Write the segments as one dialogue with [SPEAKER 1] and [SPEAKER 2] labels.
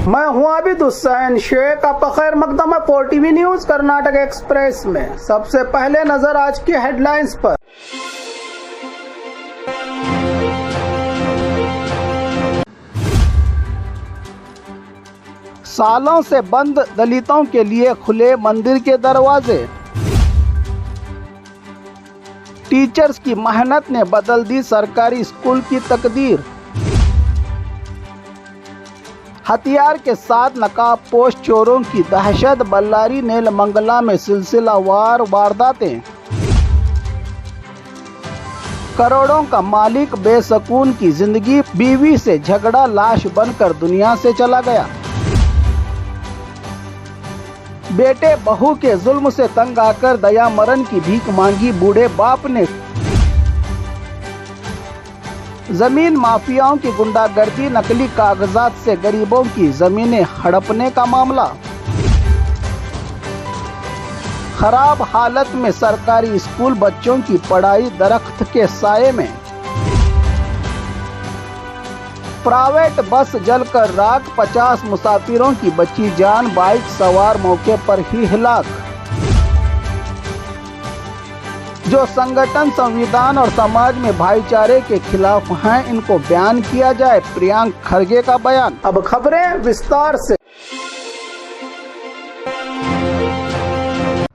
[SPEAKER 1] मैं हूं आबिद हुसैन शेख। आपका खैर मकदम है 4TV न्यूज कर्नाटक एक्सप्रेस में। सबसे पहले नजर आज की हेडलाइंस पर। सालों से बंद दलितों के लिए खुले मंदिर के दरवाजे। टीचर्स की मेहनत ने बदल दी सरकारी स्कूल की तकदीर। हथियार के साथ नकाबपोश चोरों की दहशत। बल्लारी नेलमंगला में सिलसिलावार वारदातें। करोड़ों का मालिक बेसकून की जिंदगी। बीवी से झगड़ा लाश बनकर दुनिया से चला गया। बेटे बहू के जुल्म से तंग आकर दया मरण की भीख मांगी बूढ़े बाप ने। जमीन माफियाओं की गुंडागर्दी। नकली कागजात से गरीबों की जमीनें हड़पने का मामला। खराब हालत में सरकारी स्कूल। बच्चों की पढ़ाई दरख्त के साये में। प्राइवेट बस जलकर राख। 50 मुसाफिरों की बची जान। बाइक सवार मौके पर ही हिलाक। जो संगठन संविधान और समाज में भाईचारे के खिलाफ हैं, इनको बयान किया जाए। प्रियंक खरगे का बयान। अब खबरें विस्तार से।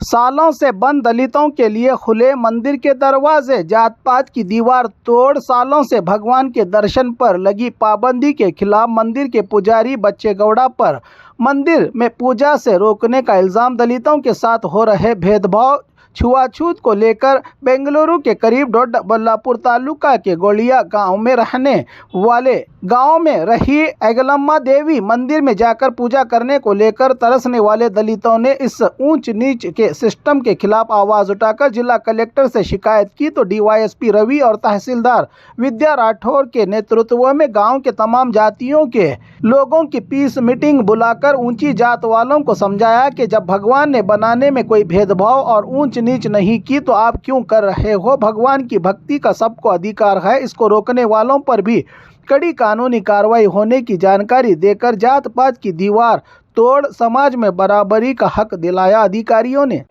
[SPEAKER 1] सालों से बंद दलितों के लिए खुले मंदिर के दरवाजे। जात पात की दीवार तोड़। सालों से भगवान के दर्शन पर लगी पाबंदी के खिलाफ मंदिर के पुजारी बच्चेगौड़ा पर मंदिर में पूजा से रोकने का इल्जाम। दलितों के साथ हो रहे भेदभाव छुआछूत को लेकर बेंगलुरु के करीब डोड्डाबल्लापुर तालुका के गोलिया गांव में रहने वाले गांव में रही एगलम्मा देवी मंदिर में जाकर पूजा करने को लेकर तरसने वाले दलितों ने इस ऊंच नीच के सिस्टम के खिलाफ आवाज उठाकर जिला कलेक्टर से शिकायत की तो डीवाईएसपी रवि और तहसीलदार विद्या राठौर के नेतृत्व में गांव के तमाम जातियों के लोगों की पीस मीटिंग बुलाकर ऊंची जात वालों को समझाया कि जब भगवान ने बनाने में कोई भेदभाव और ऊंच नीच नहीं की तो आप क्यों कर रहे हो। भगवान की भक्ति का सबको अधिकार है। इसको रोकने वालों पर भी कड़ी कानूनी कार्रवाई होने की जानकारी देकर जात पात की दीवार तोड़ समाज में बराबरी का हक दिलाया अधिकारियों ने।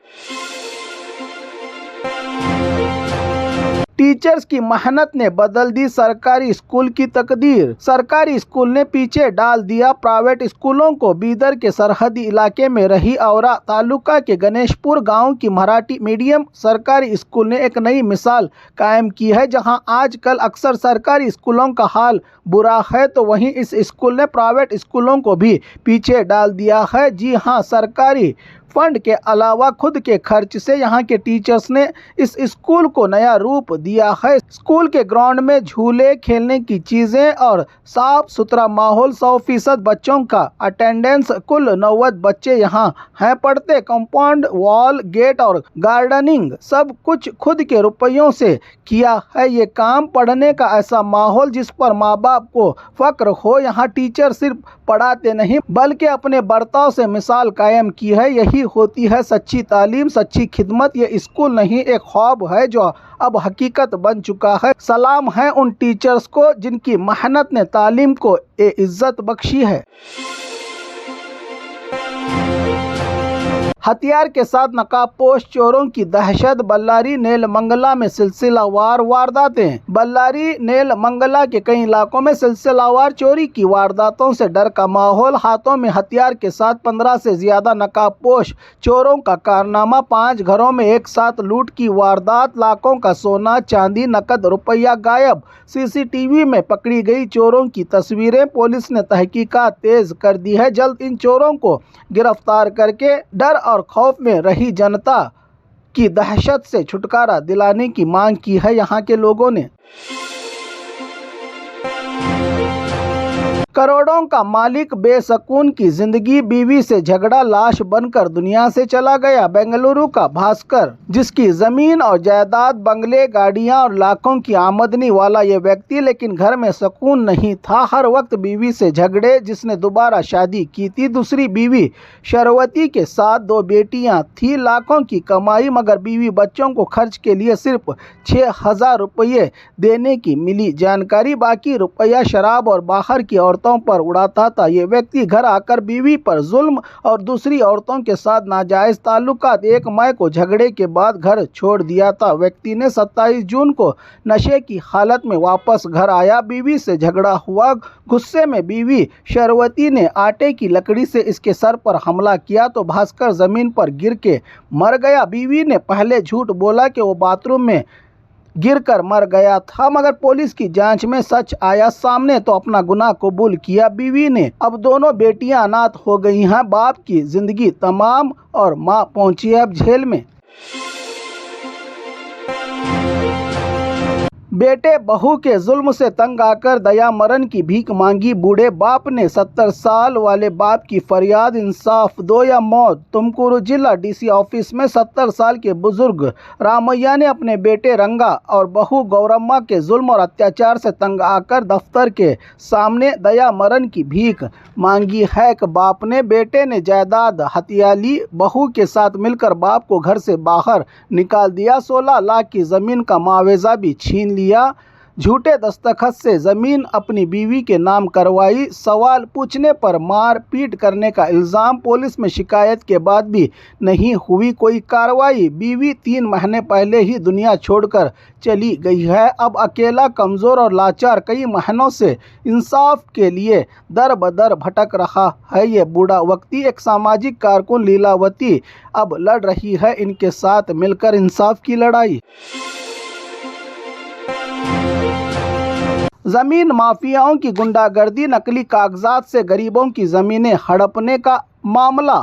[SPEAKER 1] टीचर्स की मेहनत ने बदल दी सरकारी स्कूल की तकदीर। सरकारी स्कूल ने पीछे डाल दिया प्राइवेट स्कूलों को। बीदर के सरहदी इलाके में रही औरा तालुका के गणेशपुर गांव की मराठी मीडियम सरकारी स्कूल ने एक नई मिसाल कायम की है। जहां आजकल अक्सर सरकारी स्कूलों का हाल बुरा है तो वहीं इस स्कूल ने प्राइवेट स्कूलों को भी पीछे डाल दिया है। जी हां, सरकारी फंड के अलावा खुद के खर्च से यहाँ के टीचर्स ने इस स्कूल को नया रूप दिया है। स्कूल के ग्राउंड में झूले, खेलने की चीजें और साफ सुथरा माहौल। 100% बच्चों का अटेंडेंस। कुल 90 बच्चे यहाँ हैं पढ़ते। कंपाउंड वॉल, गेट और गार्डनिंग सब कुछ खुद के रुपयों से किया है ये काम। पढ़ने का ऐसा माहौल जिस पर माँ बाप को फक्र हो। यहाँ टीचर सिर्फ पढ़ाते नहीं बल्कि अपने बर्ताव से मिसाल कायम की है। यही होती है सच्ची तालीम, सच्ची खिदमत। ये स्कूल नहीं एक ख्वाब है जो अब हकीकत बन चुका है। सलाम है उन टीचर्स को जिनकी मेहनत ने तालीम को इज्जत बख्शी है। हथियार के साथ नकाबपोश चोरों की दहशत। बल्लारी नेलमंगला में सिलसिलावार वारदातें। बल्लारी नेलमंगला के कई इलाकों में सिलसिलावार चोरी की वारदातों से डर का माहौल। हाथों में हथियार के साथ 15 से ज्यादा नकाबपोश चोरों का कारनामा। 5 घरों में एक साथ लूट की वारदात। लाखों का सोना चांदी नकद रुपया गायब। सीसीटीवी में पकड़ी गई चोरों की तस्वीरें। पुलिस ने तहकीकात तेज कर दी है। जल्द इन चोरों को गिरफ्तार करके डर और खौफ में रही जनता की दहशत से छुटकारा दिलाने की मांग की है यहाँ के लोगों ने। करोड़ों का मालिक बेसकून की जिंदगी। बीवी से झगड़ा लाश बनकर दुनिया से चला गया। बेंगलुरु का भास्कर जिसकी जमीन और जायदाद, बंगले, गाड़ियां और लाखों की आमदनी वाला ये व्यक्ति लेकिन घर में सुकून नहीं था। हर वक्त बीवी से झगड़े। जिसने दोबारा शादी की थी दूसरी बीवी शरवती के साथ 2 बेटियां थी। लाखों की कमाई मगर बीवी बच्चों को खर्च के लिए सिर्फ 6,000 रुपये देने की मिली जानकारी। बाकी रुपया शराब और बाहर की औरतों औरतों पर उड़ाता था। ये व्यक्ति घर आकर बीवी पर जुल्म और दूसरी औरतों के साथ नाजायज ताल्लुकात 1 मई को झगड़े के बाद घर छोड़ दिया था। व्यक्ति ने 27 जून को नशे की हालत में वापस घर आया। बीवी से झगड़ा हुआ। गुस्से में बीवी शरवती ने आटे की लकड़ी से इसके सर पर हमला किया तो भास्कर जमीन पर गिर के मर गया। बीवी ने पहले झूठ बोला कि वो बाथरूम में गिरकर मर गया था, मगर पुलिस की जांच में सच आया सामने तो अपना गुनाह कबूल किया बीवी ने। अब दोनों बेटियां अनाथ हो गई हैं। बाप की जिंदगी तमाम और मां पहुंची है अब जेल में। बेटे बहू के जुल्म से तंग आकर दया मरण की भीख मांगी। बूढ़े बाप ने 70 साल वाले बाप की फरियाद, इंसाफ दो या मौत। तुमकुरू जिला डीसी ऑफिस में 70 साल के बुजुर्ग रामैया ने अपने बेटे रंगा और बहू गौरम्मा के जुल्म और अत्याचार से तंग आकर दफ्तर के सामने दया मरण की भीख मांगी है। एक बाप ने बेटे ने जायदाद हथिया ली, बहू के साथ मिलकर बाप को घर से बाहर निकाल दिया। 16 लाख की जमीन का मुआवजा भी छीन लिया। झूठे दस्तखत से जमीन अपनी बीवी के नाम करवाई। सवाल पूछने पर मार पीट करने का इल्जाम। पुलिस में शिकायत के बाद भी नहीं हुई कोई कार्रवाई। बीवी 3 महीने पहले ही दुनिया छोड़कर चली गई है। अब अकेला, कमजोर और लाचार कई महीनों से इंसाफ के लिए दर बदर भटक रहा है ये बूढ़ा व्यक्ति। एक सामाजिक कारकुन लीलावती अब लड़ रही है इनके साथ मिलकर इंसाफ की लड़ाई। जमीन माफियाओं की गुंडागर्दी, नकली कागजात से गरीबों की जमीनें हड़पने का मामला।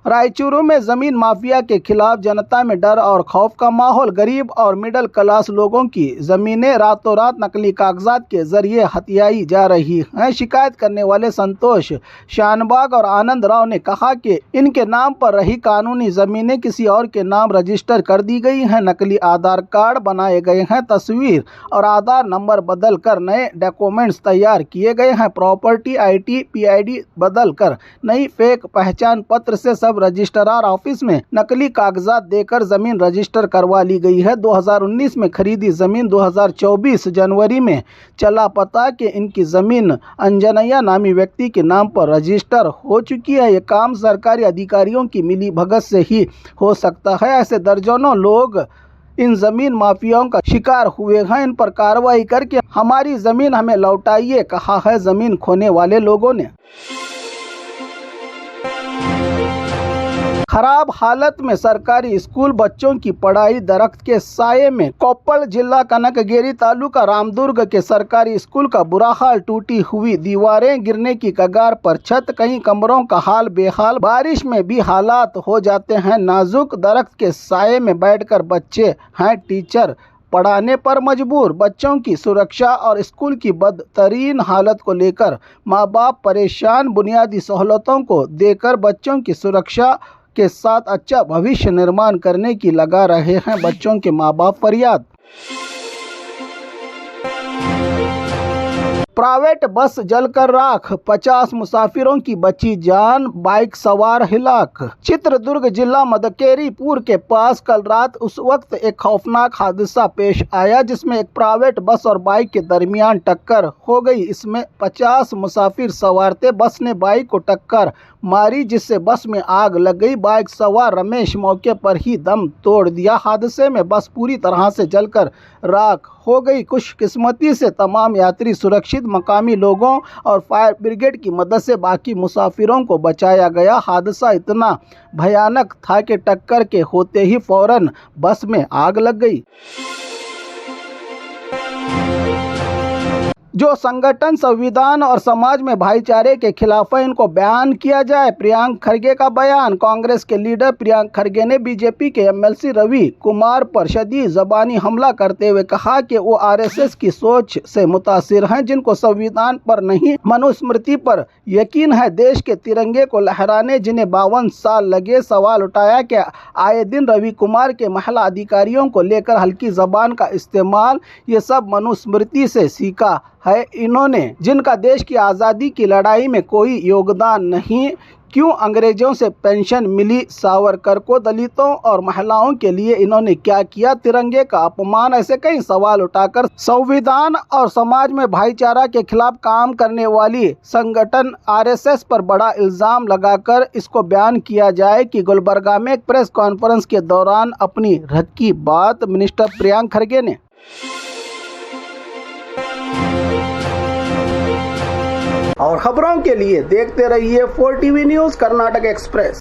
[SPEAKER 1] रायचूरू में जमीन माफिया के खिलाफ जनता में डर और खौफ का माहौल। गरीब और मिडिल क्लास लोगों की जमीनें रातों रात नकली कागजात के जरिए हथियाई जा रही हैं। शिकायत करने वाले संतोष शानबाग और आनंद राव ने कहा कि इनके नाम पर रही कानूनी जमीनें किसी और के नाम रजिस्टर कर दी गई हैं। नकली आधार कार्ड बनाए गए हैं, तस्वीर और आधार नंबर बदल कर नए डॉक्यूमेंट्स तैयार किए गए हैं। प्रॉपर्टी IT PID बदल कर नई फेक पहचान पत्र से सब रजिस्ट्रार ऑफिस में नकली कागजात देकर जमीन रजिस्टर करवा ली गई है। 2019 में खरीदी जमीन 2024 जनवरी में चला पता कि इनकी जमीन अंजनैया नामी व्यक्ति के नाम पर रजिस्टर हो चुकी है। ये काम सरकारी अधिकारियों की मिली भगत से ही हो सकता है। ऐसे दर्जनों लोग इन जमीन माफियाओं का शिकार हुए हैं। इन पर कार्रवाई करके हमारी जमीन हमें लौटाइए, कहा है जमीन खोने वाले लोगों ने। खराब हालत में सरकारी स्कूल, बच्चों की पढ़ाई दरख्त के साये में। कोप्पल जिला कनकगिरी तालुका रामदुर्ग के सरकारी स्कूल का बुरा हाल। टूटी हुई दीवारें, गिरने की कगार पर छत, कई कमरों का हाल बेहाल। बारिश में भी हालात हो जाते हैं नाजुक। दरख्त के साये में बैठकर बच्चे हैं टीचर पढ़ाने पर मजबूर। बच्चों की सुरक्षा और स्कूल की बदतरीन हालत को लेकर माँ बाप परेशान। बुनियादी सहूलतों को देकर बच्चों की सुरक्षा के साथ अच्छा भविष्य निर्माण करने की लगा रहे हैं बच्चों के माँ बाप फरियाद। प्राइवेट बस जलकर राख, 50 मुसाफिरों की बची जान, बाइक सवार हिलाक। चित्रदुर्ग जिला मदकेरीपुर के पास कल रात उस वक्त एक खौफनाक हादसा पेश आया जिसमें एक प्राइवेट बस और बाइक के दरमियान टक्कर हो गई। इसमें 50 मुसाफिर सवार थे। बस ने बाइक को टक्कर मारी जिससे बस में आग लग गई। बाइक सवार रमेश मौके पर ही दम तोड़ दिया। हादसे में बस पूरी तरह से जलकर राख हो गई। खुशकिस्मती से तमाम यात्री सुरक्षित, मकामी लोगों और फायर ब्रिगेड की मदद से बाकी मुसाफिरों को बचाया गया। हादसा इतना भयानक था कि टक्कर के होते ही फौरन बस में आग लग गई। जो संगठन संविधान और समाज में भाईचारे के खिलाफ है, इनको बयान किया जाए। प्रियंक खरगे का बयान। कांग्रेस के लीडर प्रियंक खरगे ने बीजेपी के MLC रवि कुमार पर शदीद ज़बानी हमला करते हुए कहा कि वो RSS की सोच से मुतासिर हैं, जिनको संविधान पर नहीं मनुस्मृति पर यकीन है। देश के तिरंगे को लहराने जिन्हें 52 साल लगे। सवाल उठाया कि आए दिन रवि कुमार के महिला अधिकारियों को लेकर हल्की जबान का इस्तेमाल, ये सब मनुस्मृति से सीखा है इन्होंने, जिनका देश की आज़ादी की लड़ाई में कोई योगदान नहीं। क्यों अंग्रेजों से पेंशन मिली सावरकर को, दलितों और महिलाओं के लिए इन्होंने क्या किया, तिरंगे का अपमान, ऐसे कई सवाल उठाकर संविधान और समाज में भाईचारा के खिलाफ काम करने वाली संगठन आरएसएस पर बड़ा इल्जाम लगाकर इसको बयान किया जाए कि गुलबर्गा में एक प्रेस कॉन्फ्रेंस के दौरान अपनी रखी बात मिनिस्टर प्रियंक खरगे ने। और खबरों के लिए देखते रहिए 4 टीवी न्यूज़ कर्नाटक एक्सप्रेस।